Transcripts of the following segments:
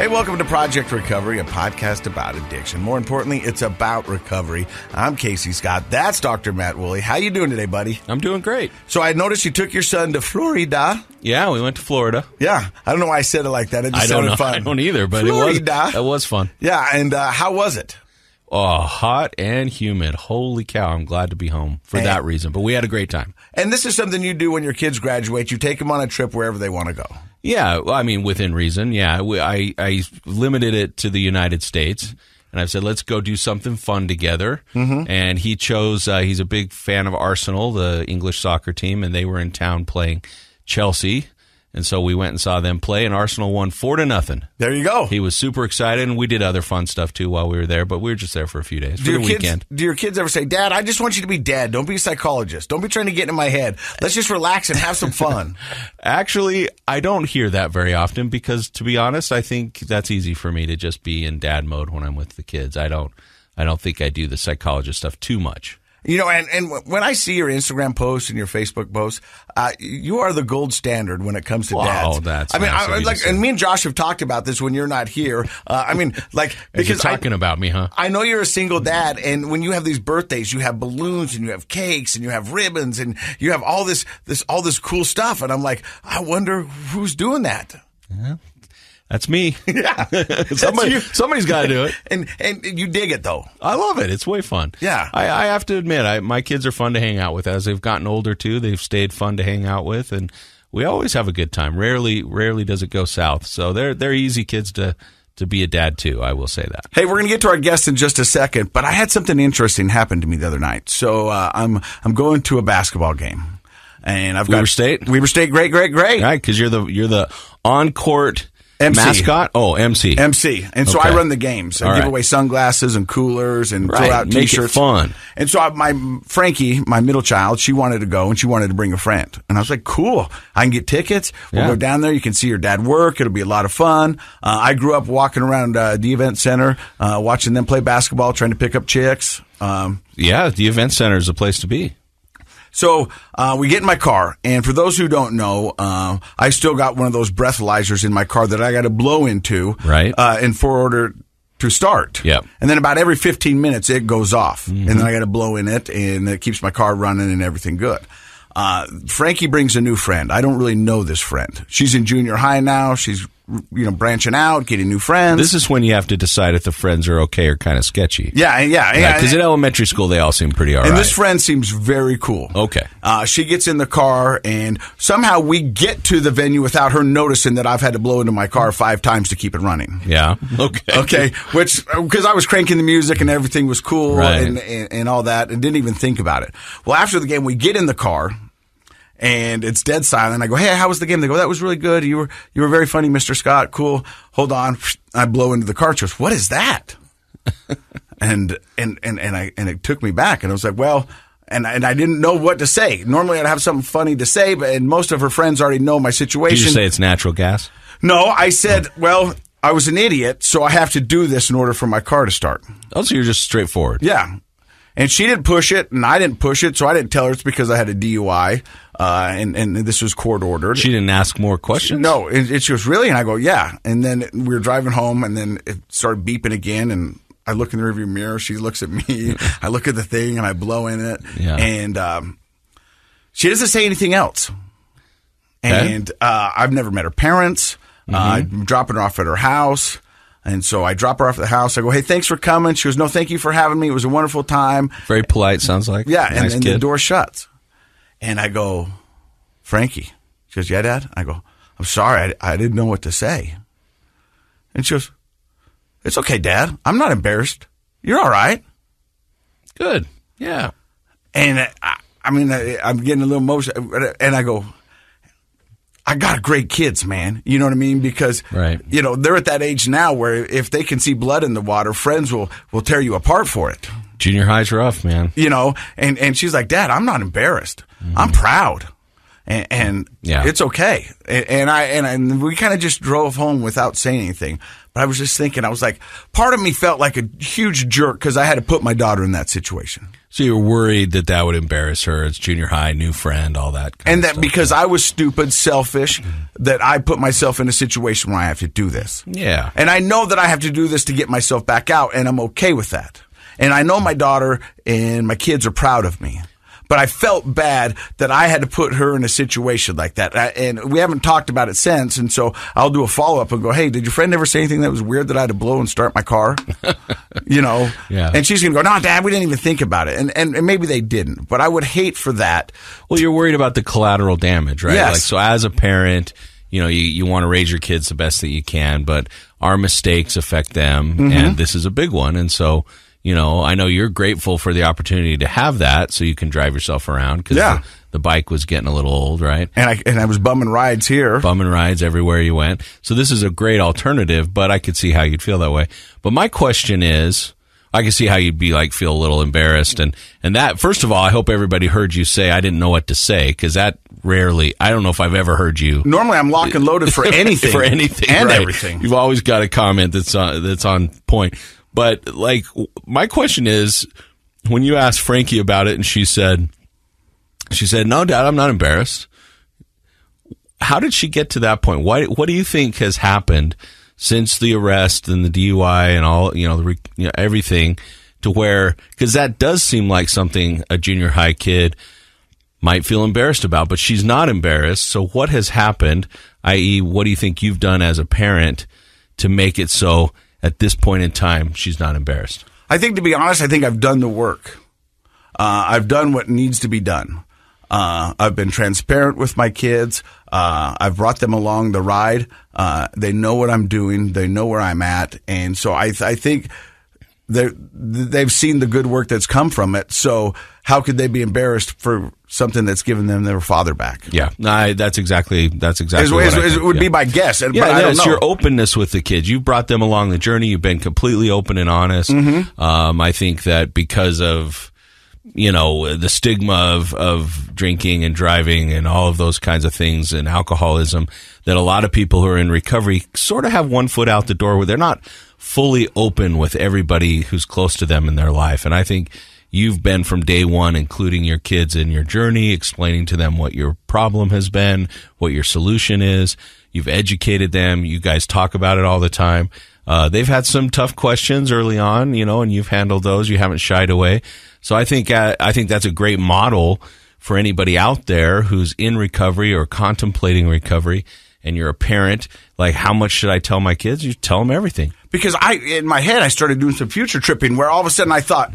Hey, welcome to Project Recovery, a podcast about addiction. More importantly, it's about recovery. I'm Casey Scott. That's Dr. Matt Woolley. How you doing today, buddy? I'm doing great. So I noticed you took your son to Florida. Yeah, we went to Florida. Yeah. I don't know why I said it like that. It just sounded fun. I don't either, but it was fun. Yeah, and how was it? Oh, hot and humid. Holy cow, I'm glad to be home for that reason. But we had a great time. And this is something you do when your kids graduate. You take them on a trip wherever they want to go. Yeah, well, I mean, within reason. Yeah, I limited it to the United States. And I said, let's go do something fun together. Mm-hmm. And he chose, he's a big fan of Arsenal, the English soccer team, and they were in town playing Chelsea. And so we went and saw them play, and Arsenal won 4-0. There you go. He was super excited, and we did other fun stuff, too, while we were there. But we were just there for a few days, for the weekend. Do your kids ever say, Dad, I just want you to be dad. Don't be a psychologist. Don't be trying to get in my head. Let's just relax and have some fun. Actually, I don't hear that very often because, to be honest, I think that's easy for me to just be in dad mode when I'm with the kids. I don't think I do the psychologist stuff too much. You know, and when I see your Instagram posts and your Facebook posts, you are the gold standard when it comes to dads. Oh, that's nice. And me and Josh have talked about this when you're not here. Because you're talking about me, huh? I know you're a single dad, and when you have these birthdays, you have balloons and you have cakes and you have ribbons and you have all this cool stuff, and I'm like, I wonder who's doing that. Yeah. That's me. Yeah. Somebody's got to do it. And you dig it, though. I love it. It's way fun. Yeah. I have to admit, my kids are fun to hang out with. As they've gotten older, too, they've stayed fun to hang out with, and we always have a good time. Rarely does it go south. So they're easy kids to be a dad, too. I will say that. Hey, we're going to get to our guest in just a second, but I had something interesting happen to me the other night. So I'm going to a basketball game. And Weber State? Weber State, great. Right, because you're the on-court MC. Mascot? Oh, MC. MC. And so I run the games. I give away sunglasses and coolers and throw out T-shirts. Make it fun. And so Frankie, my middle child, she wanted to go and she wanted to bring a friend. And I was like, cool. I can get tickets. We'll go down there. You can see your dad work. It'll be a lot of fun. I grew up walking around the event center, watching them play basketball, trying to pick up chicks. The event center is a place to be. So we get in my car, and for those who don't know, I still got one of those breathalyzers in my car that I got to blow into in order to start. Yep. And then about every 15 minutes, it goes off, and then I got to blow in it, and it keeps my car running and everything good. Frankie brings a new friend. I don't really know this friend. She's in junior high now. She's branching out, getting new friends. This is when you have to decide if the friends are okay or kind of sketchy. Yeah. Because in elementary school, they all seem pretty all right. And this friend seems very cool. Okay. She gets in the car, and somehow we get to the venue without her noticing that I've had to blow into my car 5 times to keep it running. Yeah. Okay. Okay. Because I was cranking the music and everything was cool and all that, and didn't even think about it. Well, after the game, we get in the car. And it's dead silent. I go, hey, how was the game? They go, that was really good. You were very funny, Mr. Scott. Cool. Hold on. I blow into the car. She goes, what is that? and it took me back. And I was like, well, and I didn't know what to say. Normally I'd have something funny to say, but most of her friends already know my situation. Did you say it's natural gas? No, I said, well, I was an idiot, so I have to do this in order for my car to start. Oh, so you're just straightforward. Yeah. And she didn't push it, and I didn't push it, so I didn't tell her it's because I had a DUI, and this was court ordered. She didn't ask more questions? No. She goes, really? And I go, yeah. And then we were driving home, and then it started beeping again, and I look in the rearview mirror. She looks at me. I look at the thing, and I blow in it. Yeah. And she doesn't say anything else. Okay. And I've never met her parents. I'm dropping her off at her house. And so I drop her off at the house. I go, hey, thanks for coming. She goes, no, thank you for having me. It was a wonderful time. Very polite, sounds like. Yeah, nice and the door shuts. And I go, Frankie. She goes, yeah, Dad? I go, I'm sorry. I didn't know what to say. And she goes, it's okay, Dad. I'm not embarrassed. You're all right. Good. Yeah. And I'm getting a little emotional. And I go, I got great kids, man. You know what I mean? Because, they're at that age now where if they can see blood in the water, friends will tear you apart for it. Junior high's rough, man. And she's like, Dad, I'm not embarrassed. I'm proud. and it's okay. And we kind of just drove home without saying anything. But I was just thinking, I was like, part of me felt like a huge jerk because I had to put my daughter in that situation. So you were worried that would embarrass her. It's junior high, new friend, all that kind of stuff. And that because I was stupid, selfish, that I put myself in a situation where I have to do this. Yeah. And I know that I have to do this to get myself back out, and I'm okay with that. And I know my daughter and my kids are proud of me. But I felt bad that I had to put her in a situation like that. And we haven't talked about it since. And so I'll do a follow-up and go, hey, did your friend ever say anything that was weird that I had to blow and start my car? Yeah. And she's going to go, no, Dad, we didn't even think about it. And maybe they didn't. But I would hate for that. Well, you're worried about the collateral damage, right? Yes. Like, so as a parent, you want to raise your kids the best that you can. But our mistakes affect them. Mm-hmm. And this is a big one. And so... I know you're grateful for the opportunity to have that so you can drive yourself around because the bike was getting a little old, right? And I was bumming rides here. Bumming rides everywhere you went. So this is a great alternative, but I could see how you'd feel that way. But my question is, I could see how you'd be feel a little embarrassed. And that, first of all, I hope everybody heard you say, I didn't know what to say, because that rarely, I don't know if I've ever heard you. Normally I'm lock and loaded for anything. For anything. And right. everything. You've always got a comment that's on point. But, my question is, when you asked Frankie about it and she said, no, Dad, I'm not embarrassed. How did she get to that point? What do you think has happened since the arrest and the DUI and all, everything to where, because that does seem like something a junior high kid might feel embarrassed about, but she's not embarrassed. So what has happened, i.e., what do you think you've done as a parent to make it so at this point in time, she's not embarrassed? I think, to be honest, I've done the work. I've done what needs to be done. I've been transparent with my kids. I've brought them along the ride. They know what I'm doing. They know where I'm at. And so I think they've seen the good work that's come from it. So how could they be embarrassed for something that's given them their father back? Yeah, that's exactly what it would be my guess. But I don't know. Your openness with the kids. You've brought them along the journey. You've been completely open and honest. Mm-hmm. I think that because of the stigma of drinking and driving and all of those kinds of things and alcoholism, that a lot of people who are in recovery sort of have one foot out the door where they're not fully open with everybody who's close to them in their life. And I think you've been from day one, including your kids in your journey, explaining to them what your problem has been, what your solution is. You've educated them. You guys talk about it all the time. They've had some tough questions early on, and you've handled those. You haven't shied away. So I think that's a great model for anybody out there who's in recovery or contemplating recovery, and you're a parent. How much should I tell my kids? You tell them everything. Because in my head, I started doing some future tripping where all of a sudden I thought,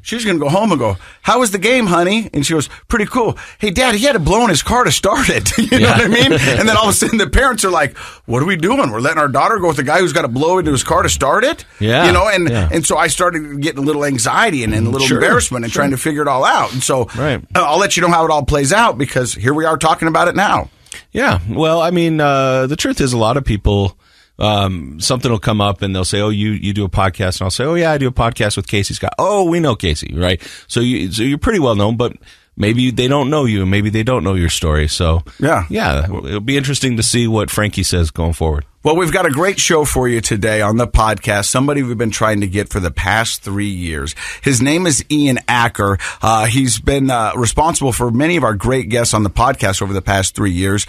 she's going to go home and go, how was the game, honey? And she goes, pretty cool. Hey, Dad, he had to blow in his car to start it. You know what I mean? And then all of a sudden the parents are like, what are we doing? We're letting our daughter go with the guy who's got to blow into his car to start it? Yeah. And so I started getting a little anxiety and a little embarrassment and trying to figure it all out. And so I'll let you know how it all plays out, because here we are talking about it now. Yeah. Well, the truth is, a lot of people, something will come up and they'll say, oh, you do a podcast. And I'll say, oh yeah, I do a podcast with Casey Scott. Oh, we know Casey, right? So you're pretty well known, but maybe they don't know you. Maybe they don't know your story. So yeah, it'll be interesting to see what Frankie says going forward. Well, we've got a great show for you today on the podcast. Somebody we've been trying to get for the past 3 years. His name is Ian Acker. He's been responsible for many of our great guests on the podcast over the past 3 years.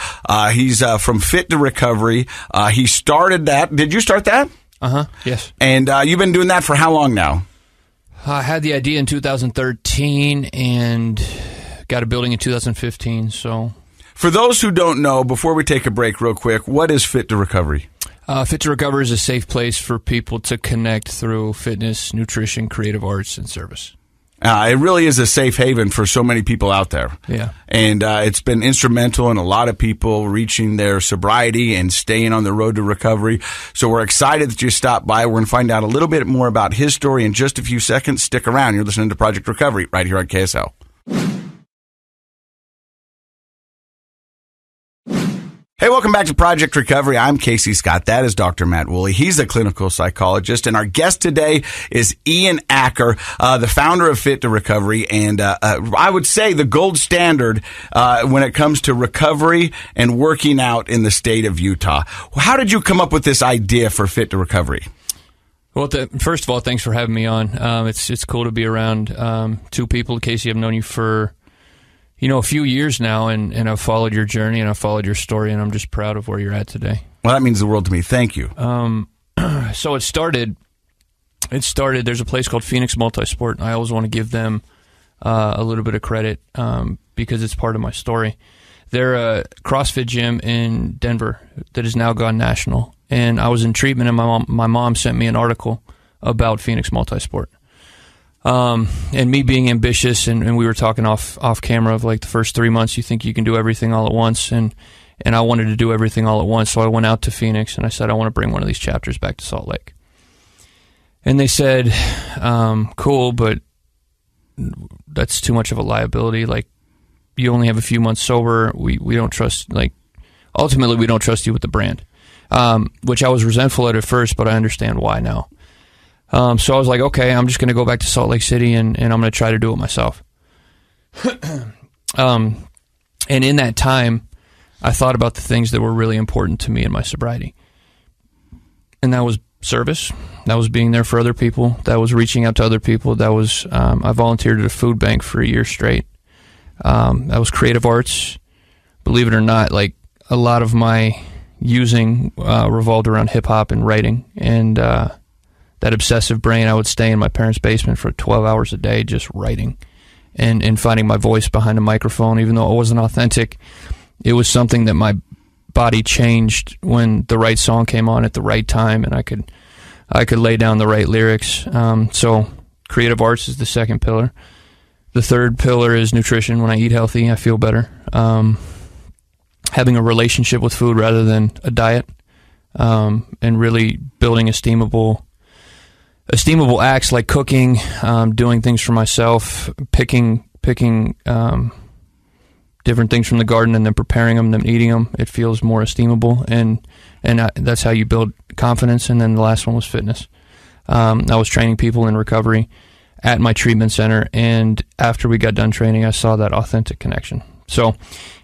He's from Fit to Recovery. He started that. Did you start that? Yes. And you've been doing that for how long now? I had the idea in 2013 and got a building in 2015, so... For those who don't know, before we take a break real quick, what is Fit to Recovery? Fit to Recovery is a safe place for people to connect through fitness, nutrition, creative arts, and service. It really is a safe haven for so many people out there. Yeah. And it's been instrumental in a lot of people reaching their sobriety and staying on the road to recovery. So we're excited that you stopped by. We're going to find out a little bit more about his story in just a few seconds. Stick around. You're listening to Project Recovery right here on KSL. Hey, welcome back to Project Recovery. I'm Casey Scott. That is Dr. Matt Woolley. He's a clinical psychologist. And our guest today is Ian Acker, the founder of Fit to Recovery. And I would say the gold standard when it comes to recovery and working out in the state of Utah. How did you come up with this idea for Fit to Recovery? Well, first of all, thanks for having me on. It's cool to be around two people. Casey, I've known you for a few years now, and I've followed your journey and I've followed your story, and I'm just proud of where you're at today. Well, that means the world to me. Thank you. So it started, there's a place called Phoenix Multisport, and I always want to give them a little bit of credit because it's part of my story. They're a CrossFit gym in Denver that has now gone national, and I was in treatment, and my mom sent me an article about Phoenix Multisport. And me being ambitious, and we were talking off camera of like the first 3 months, you think you can do everything all at once, and I wanted to do everything all at once, so I went out to Phoenix, and I said, I want to bring one of these chapters back to Salt Lake. And they said, cool, but that's too much of a liability, like, you only have a few months sober, we don't trust, like, ultimately we don't trust you with the brand, which I was resentful at first, but I understand why now. So I was like, okay, I'm just going to go back to Salt Lake City and I'm going to try to do it myself. And in that time, I thought about the things that were really important to me in my sobriety. And that was service. That was being there for other people. That was reaching out to other people. That was, I volunteered at a food bank for a year straight. That was creative arts. Believe it or not, like a lot of my using revolved around hip hop and writing, and that obsessive brain. I would stay in my parents' basement for 12 hours a day just writing and finding my voice behind a microphone, even though it wasn't authentic. It was something that my body changed when the right song came on at the right time, and I could lay down the right lyrics. So creative arts is the second pillar. The third pillar is nutrition. When I eat healthy, I feel better. Having a relationship with food rather than a diet, and really building esteemable acts like cooking, doing things for myself, picking different things from the garden and then preparing them, then eating them. It feels more esteemable, and that's how you build confidence. And then the last one was fitness. I was training people in recovery at my treatment center, and after we got done training, I saw that authentic connection. So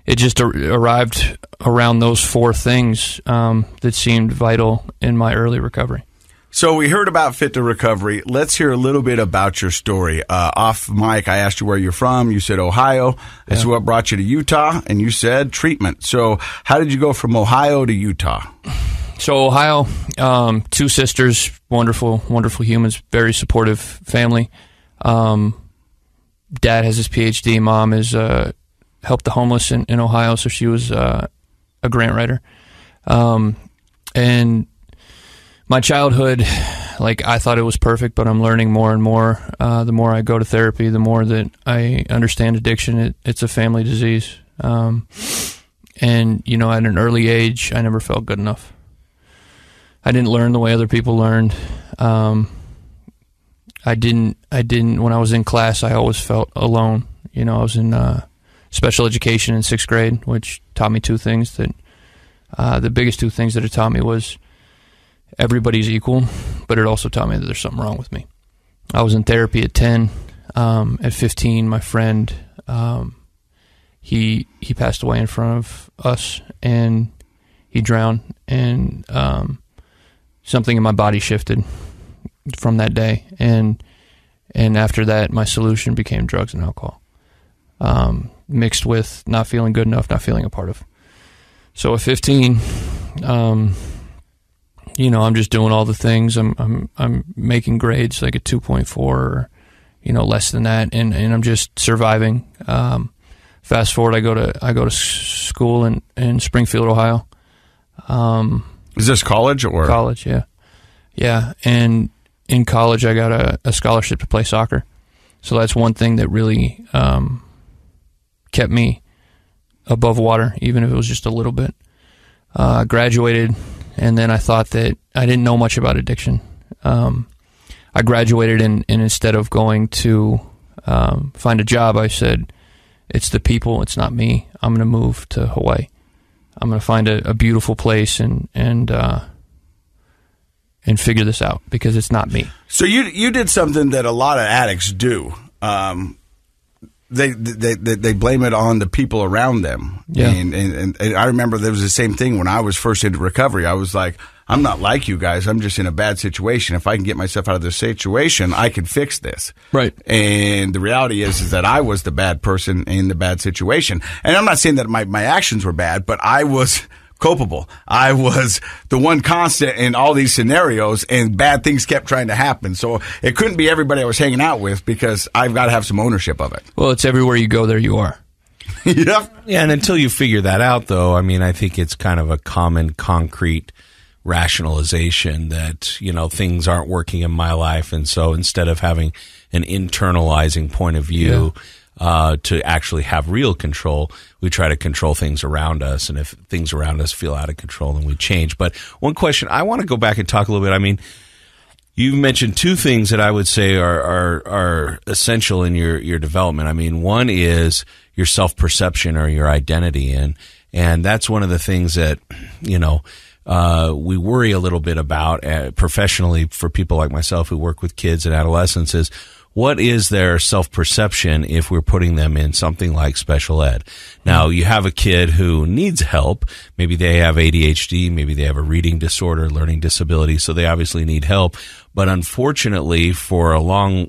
it just arrived around those four things that seemed vital in my early recovery. So we heard about Fit to Recovery. Let's hear a little bit about your story. Off mic, I asked you where you're from. You said Ohio. That's what brought you to Utah, and you said treatment. So how did you go from Ohio to Utah? So Ohio, two sisters, wonderful, wonderful humans, very supportive family. Dad has his PhD. Mom is helped the homeless in Ohio, so she was a grant writer. And my childhood, like, I thought it was perfect, but I'm learning more and more. The more I go to therapy, the more that I understand addiction. It's a family disease. And, at an early age, I never felt good enough. I didn't learn the way other people learned. I didn't, when I was in class, I always felt alone. I was in special education in 6th grade, which taught me two things. That the biggest two things that it taught me was everybody's equal, but it also taught me that there's something wrong with me. I was in therapy at 10. At 15, my friend, he passed away in front of us, and he drowned, and something in my body shifted from that day, and after that, my solution became drugs and alcohol, mixed with not feeling good enough, not feeling a part of. So at 15, I'm just doing all the things. I'm making grades like a 2.4 or, less than that, and I'm just surviving. Fast forward, I go to school in Springfield, Ohio. Is this college or college? Yeah. And in college, I got a scholarship to play soccer. So that's one thing that really kept me above water, even if it was just a little bit. Graduated. And then I thought that I didn't know much about addiction. I graduated, and instead of going to find a job, I said, it's the people, it's not me. I'm going to move to Hawaii. I'm going to find a beautiful place and figure this out, because it's not me. So you did something that a lot of addicts do. They blame it on the people around them. Yeah. And I remember there was the same thing when I was first into recovery. I was like, I'm not like you guys. I'm just in a bad situation. If I can get myself out of this situation, I can fix this. Right. And the reality is that I was the bad person in the bad situation. And I'm not saying that my actions were bad, but I was culpable. I was the one constant in all these scenarios, and bad things kept trying to happen. So it couldn't be everybody I was hanging out with, because I've got to have some ownership of it. Well, it's everywhere you go, there you are. Yep. Yeah, and until you figure that out, though, I mean, I think it's kind of a common, concrete rationalization that, things aren't working in my life, and so instead of having an internalizing point of view, to actually have real control, we try to control things around us, and if things around us feel out of control, then we change. But one question, I want to go back and talk a little bit. I mean, you've mentioned two things that I would say are essential in your development. I mean, one is your self-perception or your identity, and that's one of the things that, we worry a little bit about professionally for people like myself who work with kids and adolescents is, what is their self-perception if we're putting them in something like special ed? Now, you have a kid who needs help. Maybe they have ADHD. Maybe they have a reading disorder, learning disability, so they obviously need help. But unfortunately, for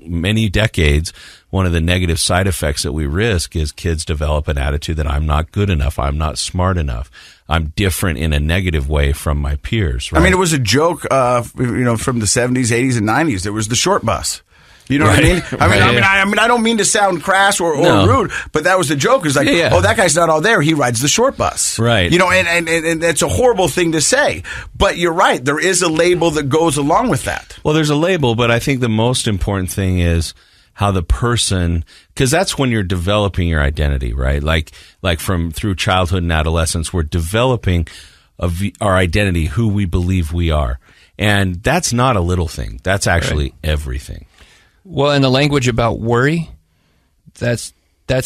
many decades, one of the negative side effects that we risk is kids develop an attitude that I'm not good enough, I'm not smart enough, I'm different in a negative way from my peers. Right? I mean, it was a joke, from the 70s, 80s, and 90s. There was the short bus. You know what I mean? I mean, I don't mean to sound crass or rude, but that was the joke. It's like, oh, that guy's not all there. He rides the short bus. Right. And it's a horrible thing to say. But you're right. There is a label that goes along with that. Well, there's a label, but I think the most important thing is how the person, because that's when you're developing your identity, right? Like through childhood and adolescence, we're developing our identity, who we believe we are. And that's not a little thing. That's actually everything. Well, in the language about worry, that's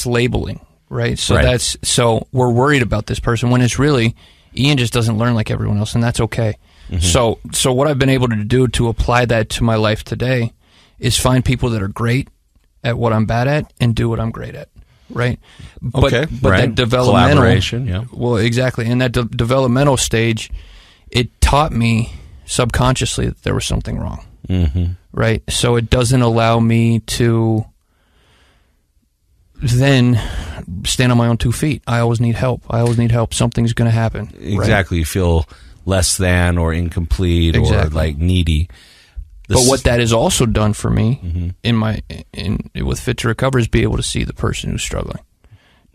labeling, right? So so we're worried about this person when it's really Ian just doesn't learn like everyone else, and that's okay. Mm-hmm. So what I've been able to do to apply that to my life today is find people that are great at what I'm bad at and do what I'm great at, right? But that developmental collaboration, yeah. Well, exactly. In that developmental stage, it taught me subconsciously that there was something wrong. Mm-hmm. Right? So it doesn't allow me to then stand on my own 2 feet. I always need help. Something's going to happen. Exactly. Right? You feel less than or incomplete or like needy. But what that has also done for me with Fit to Recover is be able to see the person who's struggling,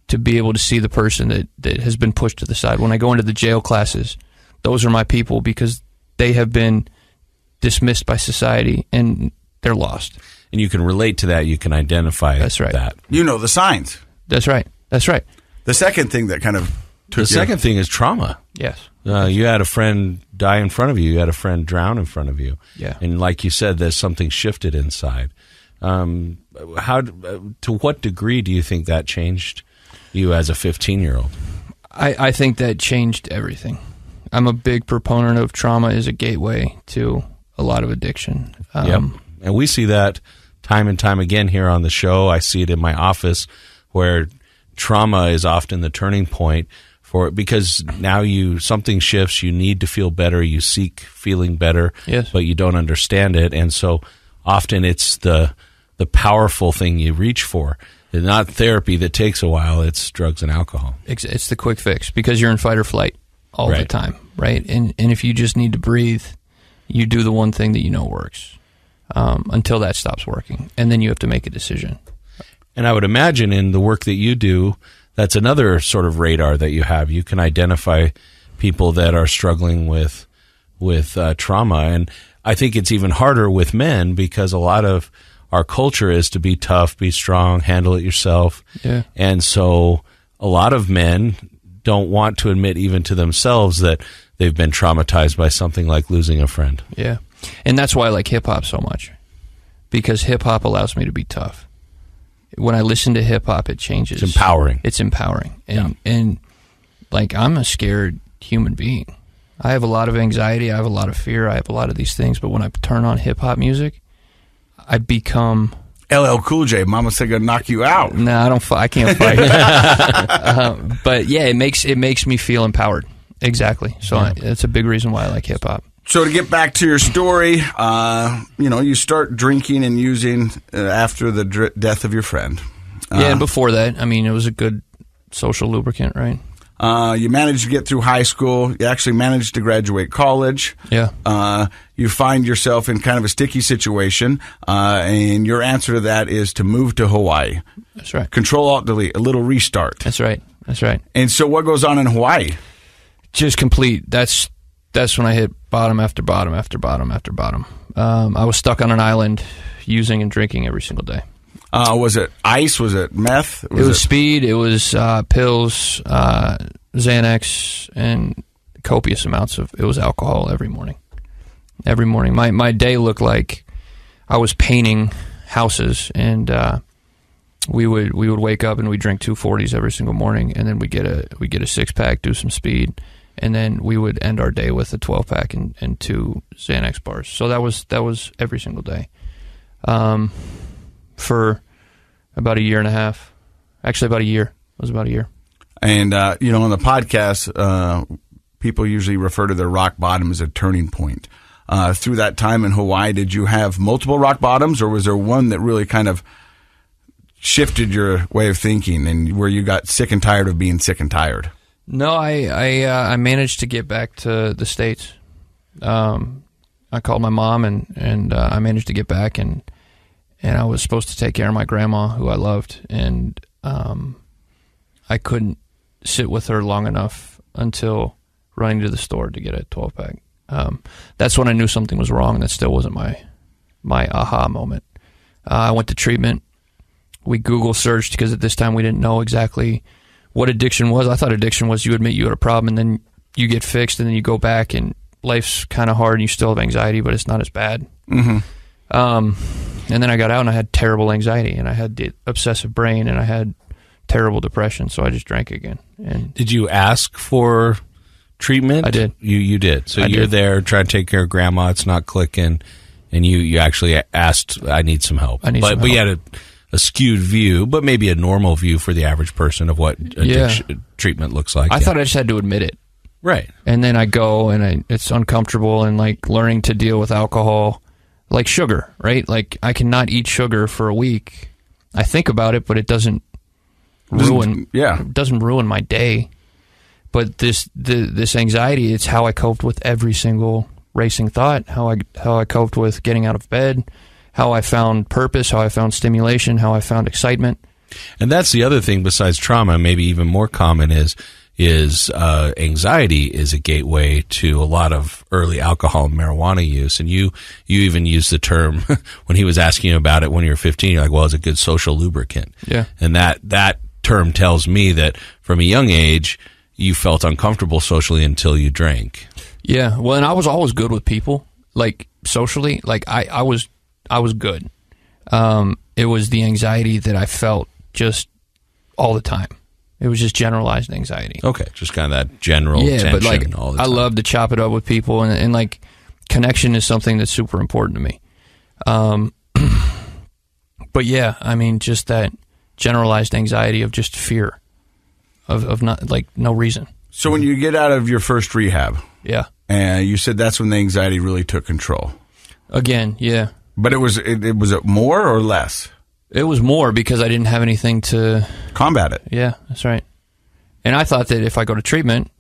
to be able to see the person that has been pushed to the side. When I go into the jail classes, those are my people, because they have been dismissed by society and they're lost. And you can relate to that. You can identify that. You know the signs. That's right. The second thing that kind of took second thing is trauma. Yes. You had a friend die in front of you. You had a friend drown in front of you. Yeah. And like you said, there's something shifted inside. To what degree do you think that changed you as a 15-year-old? I think that changed everything. I'm a big proponent of trauma as a gateway to a lot of addiction. Yep. And we see that time and time again here on the show. I see it in my office, where trauma is often the turning point for it, because now something shifts. You need to feel better. You seek feeling better, yes, but you don't understand it. And so often it's the powerful thing you reach for. It's not therapy that takes a while. It's drugs and alcohol. It's the quick fix, because you're in fight or flight all the time, right? And if you just need to breathe, you do the one thing that you know works until that stops working, and then you have to make a decision. And I would imagine in the work that you do, that's another sort of radar that you have. You can identify people that are struggling with trauma, and I think it's even harder with men, because a lot of our culture is to be tough, be strong, handle it yourself. Yeah. And so a lot of men don't want to admit even to themselves that they've been traumatized by something like losing a friend. Yeah. And that's why I like hip-hop so much, because hip-hop allows me to be tough. When I listen to hip-hop, it changes. It's empowering. And like, I'm a scared human being. I have a lot of anxiety. I have a lot of fear. I have a lot of these things. But when I turn on hip-hop music, I become... LL Cool J, Mama said gonna knock you out. No, I can't fight. But yeah, it makes me feel empowered. Exactly. So it's a big reason why I like hip-hop. So to get back to your story, you start drinking and using after the death of your friend. And before that, I mean, it was a good social lubricant, right? You managed to get through high school. You actually managed to graduate college. Yeah. You find yourself in kind of a sticky situation, and your answer to that is to move to Hawaii. That's right. Control-Alt-Delete, a little restart. That's right. That's right. And so what goes on in Hawaii? Just complete. That's when I hit bottom after bottom after bottom after bottom. I was stuck on an island using and drinking every single day. Was it ice? Was it meth? It was speed. It was pills, Xanax, and copious amounts of. It was alcohol every morning. Every morning, my day looked like I was painting houses, and we would wake up and we drink 240s every single morning, and then we get a 6-pack, do some speed, and then we would end our day with a 12-pack and 2 Xanax bars. So that was every single day. For about a year and a half. Actually, about a year. It was about a year. And, on the podcast, people usually refer to their rock bottom as a turning point. Through that time in Hawaii, did you have multiple rock bottoms, or was there one that really kind of shifted your way of thinking and where you got sick and tired of being sick and tired? No, I managed to get back to the States. I called my mom, and I managed to get back, and I was supposed to take care of my grandma, who I loved, and I couldn't sit with her long enough until running to the store to get a 12-pack. That's when I knew something was wrong. That still wasn't my aha moment. I went to treatment. We Google searched, because at this time we didn't know exactly what addiction was. I thought addiction was you admit you had a problem, and then you get fixed, and then you go back, and life's kind of hard, and you still have anxiety, but it's not as bad. Mm-hmm. And then I got out, and I had terrible anxiety, and I had the obsessive brain, and I had terrible depression, so I just drank again. And did you ask for treatment? I did. You did. So you're there trying to take care of grandma. It's not clicking, and you actually asked, I need some help. But you had a skewed view, but maybe a normal view for the average person of what addiction treatment looks like. I thought I just had to admit it. Right. And then I go, and it's uncomfortable, and like learning to deal with alcohol, like sugar, right? Like I cannot eat sugar for a week. I think about it, but it doesn't ruin my day. But this anxiety, it's how I coped with every single racing thought, how I coped with getting out of bed, how I found purpose, how I found stimulation, how I found excitement. And that's the other thing besides trauma, maybe even more common is anxiety is a gateway to a lot of early alcohol and marijuana use. And you even used the term when he was asking you about it when you were 15, you're like, well, it's a good social lubricant. Yeah. And that term tells me that from a young age, you felt uncomfortable socially until you drank. Yeah. Well, and I was always good with people, like socially, like I was good. It was the anxiety that I felt just all the time. It was just generalized anxiety. Okay, just kind of that general tension but like, all the time. I love to chop it up with people, and like connection is something that's super important to me. But yeah, I mean, just that generalized anxiety of just fear of not, like, no reason. So when you get out of your first rehab, yeah, and you said that's when the anxiety really took control. Again, yeah. But was it more or less? It was more because I didn't have anything to combat it. Yeah, that's right. And I thought that if I go to treatment,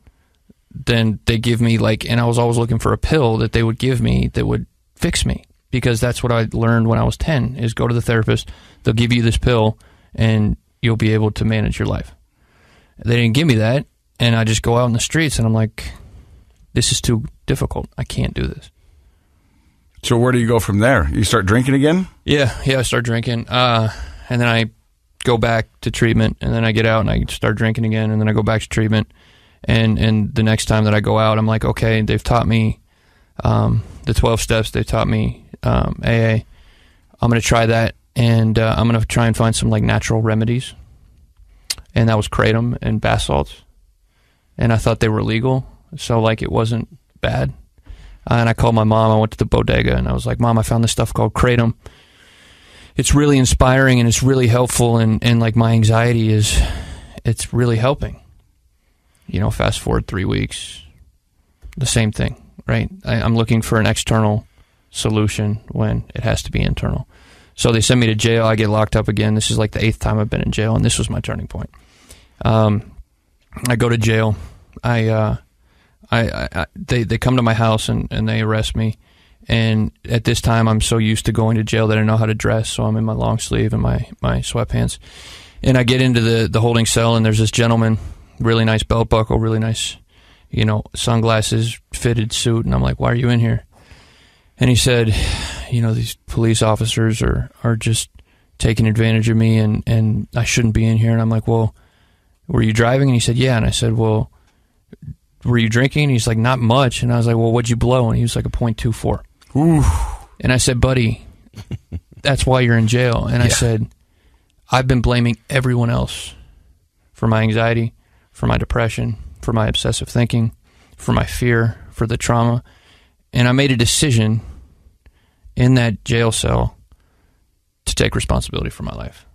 then they give me and I was always looking for a pill that they would give me that would fix me, because that's what I learned when I was 10 is go to the therapist. They'll give you this pill and you'll be able to manage your life. They didn't give me that, and I just go out in the streets and I'm like, this is too difficult. I can't do this. So where do you go from there? You start drinking again? Yeah, I start drinking. And then I go back to treatment, and then I get out and I start drinking again, and then I go back to treatment. And the next time that I go out, I'm like, okay, they've taught me the 12 steps. They've taught me AA. I'm going to try that, and I'm going to try and find some like natural remedies. And that was kratom and bath salts. and I thought they were legal, so like it wasn't bad. And I called my mom. I went to the bodega, and I was like, Mom, I found this stuff called Kratom. It's really inspiring, and it's really helpful, and like my anxiety it's really helping. Fast forward 3 weeks, the same thing, right? I'm looking for an external solution when it has to be internal. So they send me to jail. I get locked up again. This is like the 8th time I've been in jail, and this was my turning point. I go to jail. They come to my house and they arrest me. And at this time, I'm so used to going to jail that I know how to dress. So I'm in my long sleeve and my sweatpants. And I get into the holding cell, and there's this gentleman, really nice belt buckle, really nice, sunglasses, fitted suit. And I'm like, why are you in here? And he said, these police officers are just taking advantage of me, and I shouldn't be in here. And I'm like, well, were you driving? And he said, yeah. And I said, well, were you drinking? And he's like, not much. And I was like, well, what'd you blow? And he was like, a .24. Ooh. And I said, buddy, that's why you're in jail. And I said, I've been blaming everyone else for my anxiety, for my depression, for my obsessive thinking, for my fear, for the trauma. And I made a decision in that jail cell to take responsibility for my life.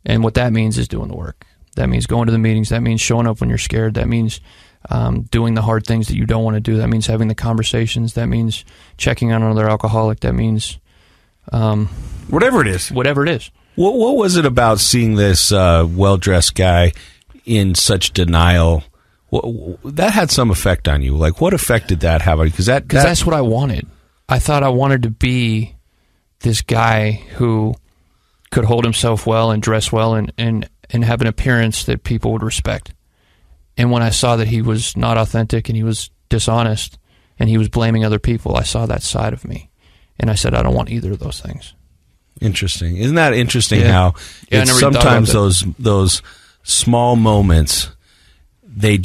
And what that means is doing the work. That means going to the meetings. That means showing up when you're scared. That means doing the hard things that you don't want to do. That means having the conversations. That means checking on another alcoholic. That means whatever it is. Whatever it is. What was it about seeing this well-dressed guy in such denial? That had some effect on you. Like, what effect did that have on you? Because that's what I wanted. I thought I wanted to be this guy who could hold himself well and dress well and have an appearance that people would respect. And when I saw that he was not authentic and he was dishonest and he was blaming other people, I saw that side of me. And I said, I don't want either of those things. Interesting. Isn't that interesting how it's sometimes those small moments, they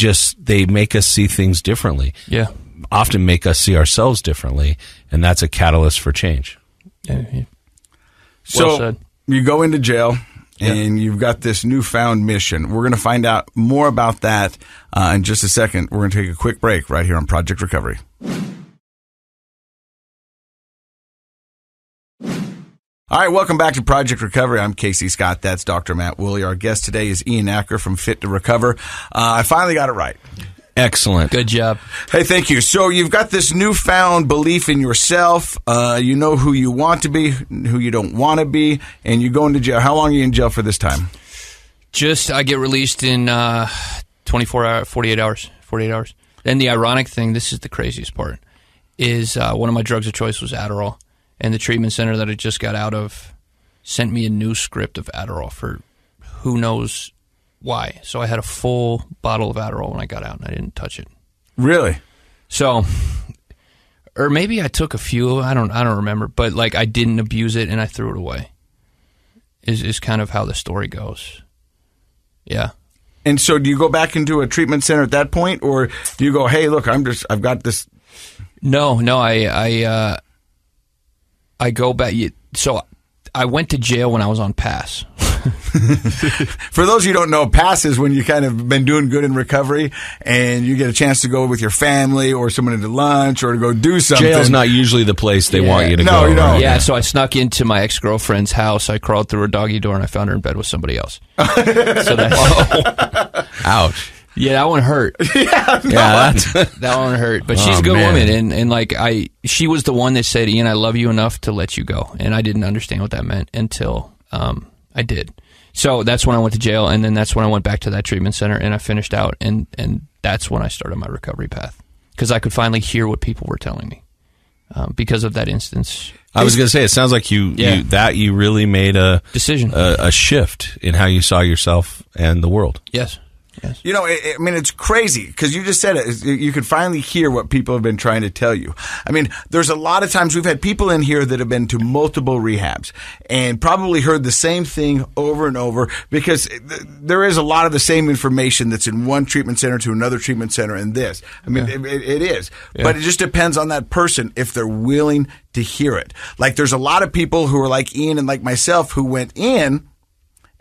make us see things differently. Yeah. Often make us see ourselves differently, and that's a catalyst for change. Yeah. So said. You go into jail, and you've got this newfound mission. We're going to find out more about that in just a second. We're going to take a quick break right here on Project Recovery. All right, welcome back to Project Recovery. I'm Casey Scott. That's Dr. Matt Woolley. Our guest today is Ian Acker from Fit to Recover. I finally got it right. Excellent. Good job. Hey, thank you. So you've got this newfound belief in yourself. You know who you want to be, who you don't want to be, and you go into jail. How long are you in jail for this time? I get released in 48 hours. Then the ironic thing, this is the craziest part, is one of my drugs of choice was Adderall. And the treatment center that I just got out of sent me a new script of Adderall for who knows why. So I had a full bottle of Adderall when I got out, and I didn't touch it. Really? So, or maybe I took a few. I don't remember. But like I didn't abuse it, and I threw it away. Is kind of how the story goes. Yeah. And so, do you go back into a treatment center at that point, or do you go, "Hey, look, I've got this"? No. I go back. So I went to jail when I was on pass. For those of you who don't know, pass is when you kind of been doing good in recovery and you get a chance to go with your family or someone to lunch or to go do something. Jail's not usually the place they want you to go. No, you don't. Right? Yeah, so I snuck into my ex-girlfriend's house. I crawled through her doggy door and I found her in bed with somebody else. So that's ouch. Yeah, that one hurt. That one hurt. But she's a good woman, and like she was the one that said, "Ian, I love you enough to let you go," and I didn't understand what that meant until I did. So that's when I went to jail, and then that's when I went back to that treatment center, and I finished out, and that's when I started my recovery path because I could finally hear what people were telling me because of that instance. I was going to say, it sounds like you really made a decision, a shift in how you saw yourself and the world. Yes. You know, I mean, it's crazy because you just said it. You could finally hear what people have been trying to tell you. I mean, there's a lot of times we've had people in here that have been to multiple rehabs and probably heard the same thing over and over because there is a lot of the same information that's in one treatment center to another treatment center and this. I mean, it is. Yeah. But it just depends on that person if they're willing to hear it. Like there's a lot of people who are like Ian and like myself who went in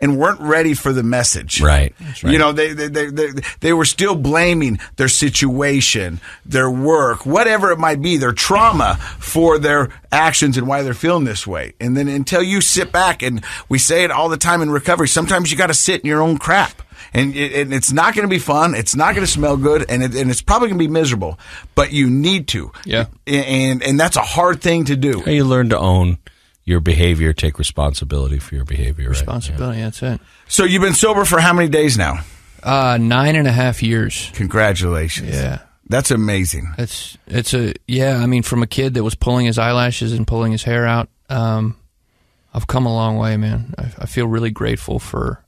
and weren't ready for the message. Right. That's right. You know, they were still blaming their situation, their work, whatever it might be, their trauma for their actions and why they're feeling this way. And then until you sit back, and we say it all the time in recovery, sometimes you got to sit in your own crap. And it's not going to be fun. It's not going to smell good, and it's probably going to be miserable. But you need to. Yeah. And that's a hard thing to do. You learn to own your behavior, take responsibility for your behavior. Responsibility, right? that's it. So you've been sober for how many days now? 9.5 years. Congratulations. Yeah. That's amazing. I mean, from a kid that was pulling his eyelashes and pulling his hair out, I've come a long way, man. I feel really grateful for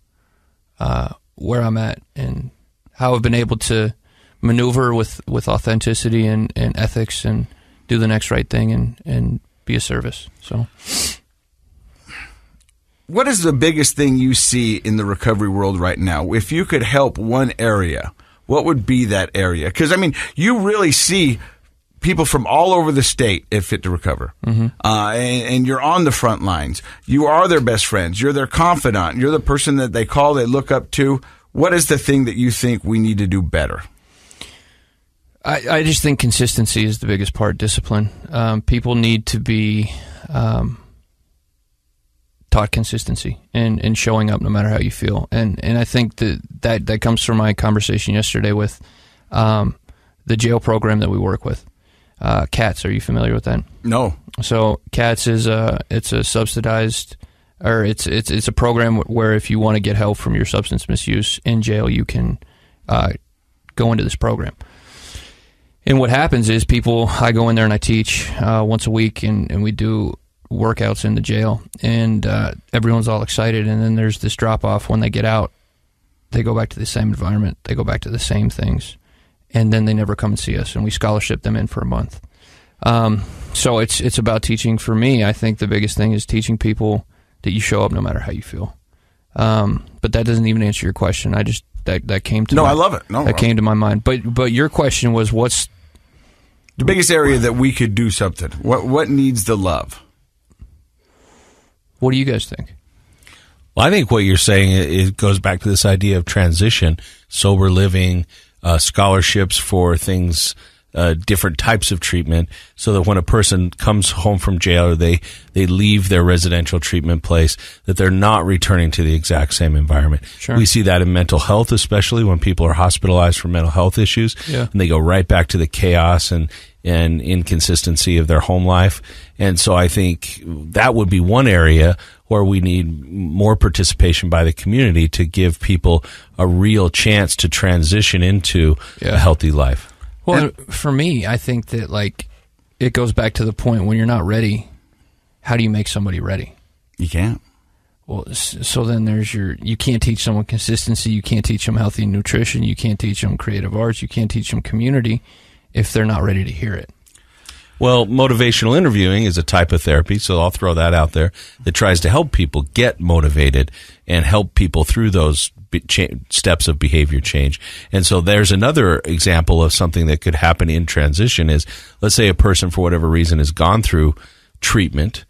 where I'm at and how I've been able to maneuver with authenticity and ethics and do the next right thing and be a service. So, what is the biggest thing you see in the recovery world right now? If you could help one area, what would be that area? Because, I mean, you really see people from all over the state at Fit to Recover. Mm-hmm. And you're on the front lines. You are their best friends. You're their confidant. You're the person that they call, they look up to. What is the thing that you think we need to do better? I just think consistency is the biggest part, discipline. People need to be taught consistency and showing up no matter how you feel. And I think that comes from my conversation yesterday with the jail program that we work with. CATS, are you familiar with that? No. So CATS is it's a subsidized, or it's a program where if you want to get help from your substance misuse in jail, you can go into this program. And what happens is I go in there and I teach once a week, and we do workouts in the jail, and everyone's all excited. And then there's this drop off when they get out. They go back to the same environment. They go back to the same things. And then they never come and see us, and we scholarship them in for a month. So it's about teaching. For me, I think the biggest thing is teaching people that you show up no matter how you feel. But that doesn't even answer your question. That came to I love it. That came to my mind. But your question was, what's the biggest area that we could do something? What needs the love? What do you guys think? Well, I think what you're saying, it goes back to this idea of transition, sober living, scholarships for things, different types of treatment, so that when a person comes home from jail or they leave their residential treatment place, that they're not returning to the exact same environment. Sure. We see that in mental health, especially when people are hospitalized for mental health issues, and they go right back to the chaos and inconsistency of their home life. And so I think that would be one area where we need more participation by the community to give people a real chance to transition into a healthy life. Well, for me, I think that it goes back to the point when you're not ready, how do you make somebody ready? You can't. Well, so then you can't teach someone consistency, you can't teach them healthy nutrition, you can't teach them creative arts, you can't teach them community if they're not ready to hear it. Well, motivational interviewing is a type of therapy, so I'll throw that out there, that tries to help people get motivated and help people through those steps of behavior change. And so there's another example of something that could happen in transition is, let's say a person for whatever reason has gone through treatment,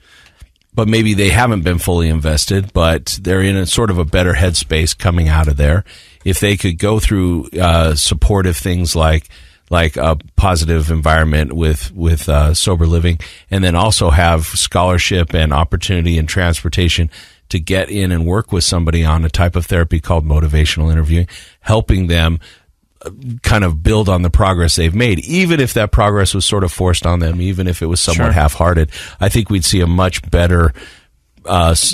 but maybe they haven't been fully invested, but they're in a sort of a better headspace coming out of there. If they could go through supportive things like a positive environment with sober living, and then also have scholarship and opportunity and transportation to get in and work with somebody on a type of therapy called motivational interviewing, helping them kind of build on the progress they've made, even if that progress was sort of forced on them, even if it was somewhat half-hearted. I think we'd see a much better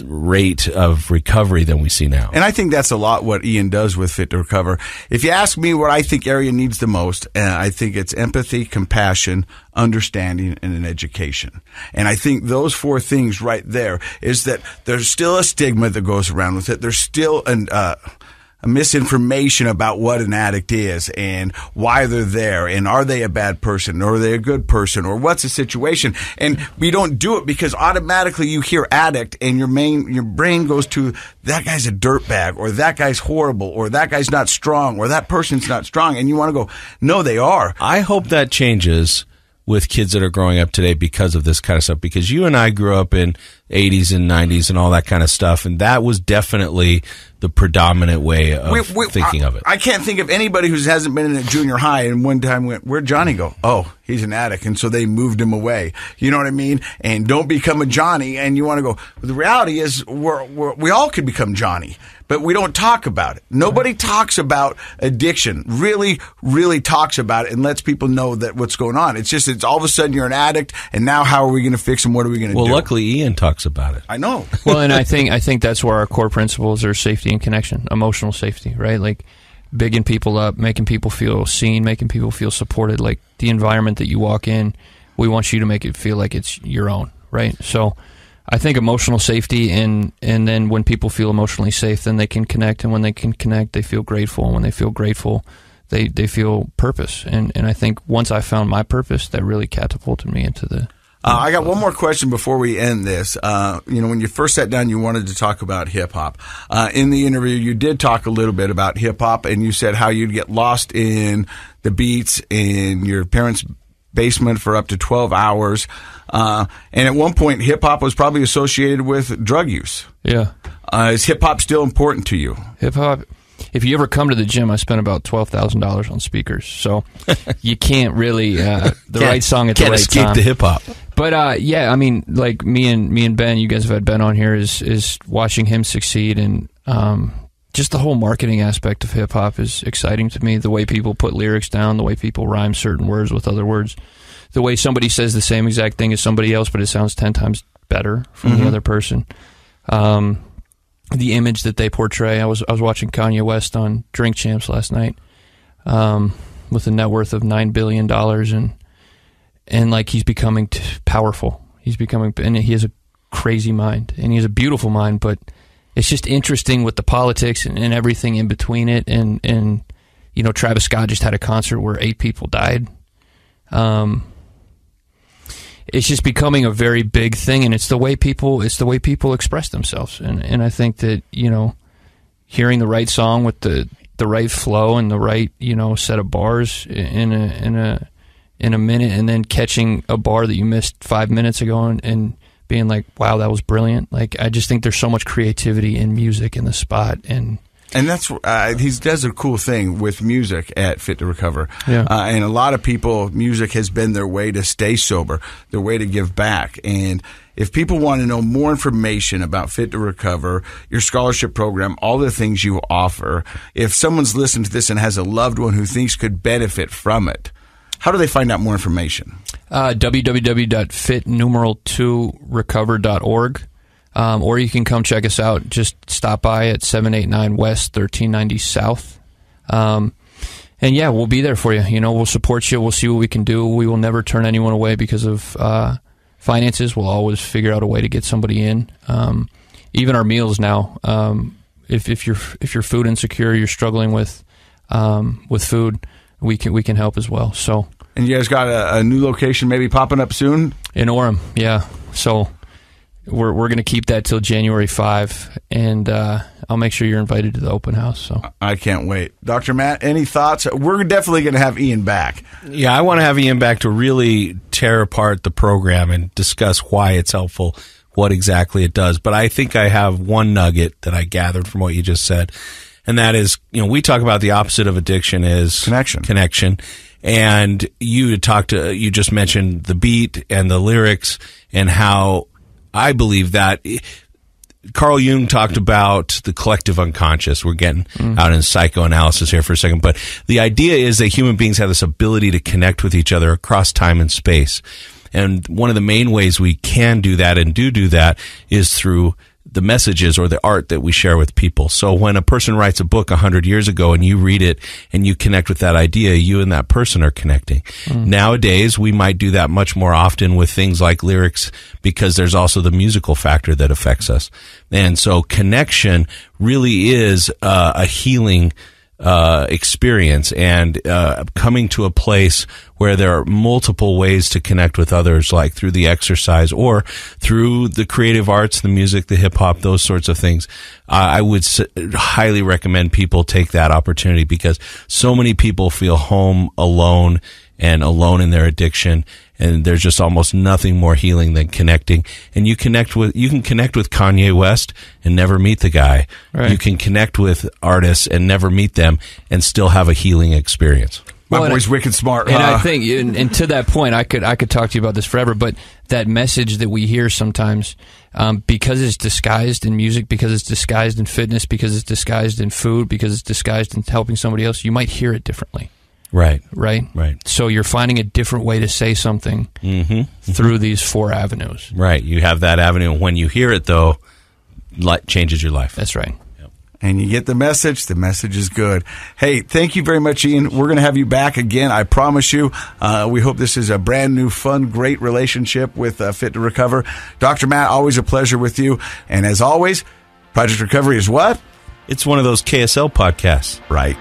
rate of recovery than we see now. And I think that's a lot what Ian does with Fit to Recover. If you ask me what I think area needs the most, I think it's empathy, compassion, understanding, and an education. And I think those four things right there is that there's still a stigma that goes around with it. There's still a misinformation about what an addict is and why they're there, and are they a bad person, or are they a good person, or what's the situation. And we don't do it because automatically you hear addict and your brain goes to, that guy's a dirtbag, or that guy's horrible, or that guy's not strong, or that person's not strong. And you want to go, no, they are. I hope that changes with kids that are growing up today because of this kind of stuff, because you and I grew up in 80s and 90s and all that kind of stuff. And that was definitely the predominant way of thinking of it. I can't think of anybody who hasn't been in a junior high and one time went, where'd Johnny go? Oh, he's an addict. And so they moved him away. You know what I mean? And don't become a Johnny. And you want to go, the reality is we all could become Johnny, but we don't talk about it. Nobody talks about addiction, really, really talks about it and lets people know that what's going on. It's just, it's all of a sudden you're an addict and now how are we going to fix him? What are we going to do? Well, luckily Ian talks about it. I know. Well, and I think that's where our core principles are: safety and connection, emotional safety, right? Like bigging people up, making people feel seen, making people feel supported. Like the environment that you walk in, we want you to make it feel like it's your own, right? So I think emotional safety, and then when people feel emotionally safe, then they can connect, and when they can connect, they feel grateful, and when they feel grateful, they feel purpose. And I think once I found my purpose, that really catapulted me into the... I got one more question before we end this. When you first sat down, you wanted to talk about hip-hop. In the interview, you did talk a little bit about hip-hop, and you said how you'd get lost in the beats in your parents' basement for up to 12 hours. And at one point, hip-hop was probably associated with drug use. Yeah. Is hip-hop still important to you? Hip-hop... If you ever come to the gym, I spent about $12,000 on speakers, so you can't really right song at the right time. Can't escape the hip hop. But yeah, I mean, like me and Ben, you guys have had Ben on here, is watching him succeed, and just the whole marketing aspect of hip hop is exciting to me. The way people put lyrics down, the way people rhyme certain words with other words, the way somebody says the same exact thing as somebody else, but it sounds 10 times better from the other person. The image that they portray. I was watching Kanye West on Drink Champs last night, with a net worth of $9 billion, and like he's becoming powerful. And he has a crazy mind, and he has a beautiful mind, but it's just interesting with the politics and everything in between it. And Travis Scott just had a concert where 8 people died. It's just becoming a very big thing, and it's the way people express themselves. And I think that, hearing the right song with the right flow and the right, set of bars in a minute, and then catching a bar that you missed 5 minutes ago and being like, wow, that was brilliant. Like, I just think there's so much creativity in music in the spot, and that's he does a cool thing with music at Fit to Recover. Yeah. And a lot of people, music has been their way to stay sober, their way to give back. And if people want to know more information about Fit to Recover, your scholarship program, all the things you offer, if someone's listened to this and has a loved one who thinks could benefit from it, how do they find out more information? www.fit2recover.org. Or you can come check us out. Just stop by at 789 West, 1390 South. And yeah, we'll be there for you. We'll support you. We'll see what we can do. We will never turn anyone away because of finances. We'll always figure out a way to get somebody in. Even our meals now. If you're food insecure, you're struggling with food, we can help as well. So. And you guys got a new location maybe popping up soon? In Orem, yeah. So. We're going to keep that till January 5, and I'll make sure you're invited to the open house. So I can't wait. Dr. Matt, any thoughts? We're definitely going to have Ian back. Yeah, I want to have Ian back to really tear apart the program and discuss why it's helpful, what exactly it does. But I think I have one nugget that I gathered from what you just said, and that is, we talk about the opposite of addiction is connection. And you just mentioned the beat and the lyrics and how I believe that Carl Jung talked about the collective unconscious. We're getting out in psychoanalysis here for a second, but the idea is that human beings have this ability to connect with each other across time and space. And one of the main ways we can do that and do that is through the messages or the art that we share with people. So when a person writes a book 100 years ago and you read it and you connect with that idea, you and that person are connecting. Nowadays, we might do that much more often with things like lyrics because there's also the musical factor that affects us. And so connection really is a healing experience, and coming to a place where there are multiple ways to connect with others, like through the exercise or through the creative arts, the music, the hip hop, those sorts of things. I would highly recommend people take that opportunity because so many people feel home alone and alone in their addiction. and there's just almost nothing more healing than connecting. And you can connect with Kanye West and never meet the guy. Right. You can connect with artists and never meet them and still have a healing experience. My boy's wicked smart. And I think, and to that point, I could talk to you about this forever, but that message that we hear sometimes, because it's disguised in music, because it's disguised in fitness, because it's disguised in food, because it's disguised in helping somebody else, you might hear it differently. Right. So you're finding a different way to say something through these 4 avenues. Right. You have that avenue. When you hear it, though, it changes your life. That's right. And you get the message is good. Hey, thank you very much, Ian. We're going to have you back again, I promise you. We hope this is a brand new, fun, great relationship with Fit to Recover. Dr. Matt, always a pleasure with you. And as always, Project Recovery is what? It's one of those KSL podcasts. Right.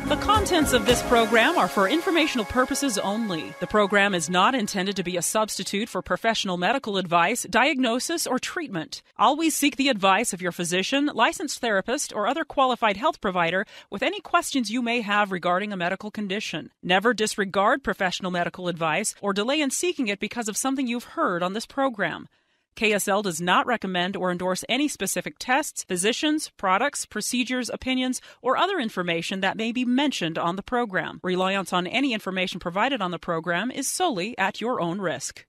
The contents of this program are for informational purposes only. The program is not intended to be a substitute for professional medical advice, diagnosis, or treatment. Always seek the advice of your physician, licensed therapist, or other qualified health provider with any questions you may have regarding a medical condition. Never disregard professional medical advice or delay in seeking it because of something you've heard on this program. KSL does not recommend or endorse any specific tests, physicians, products, procedures, opinions, or other information that may be mentioned on the program. Reliance on any information provided on the program is solely at your own risk.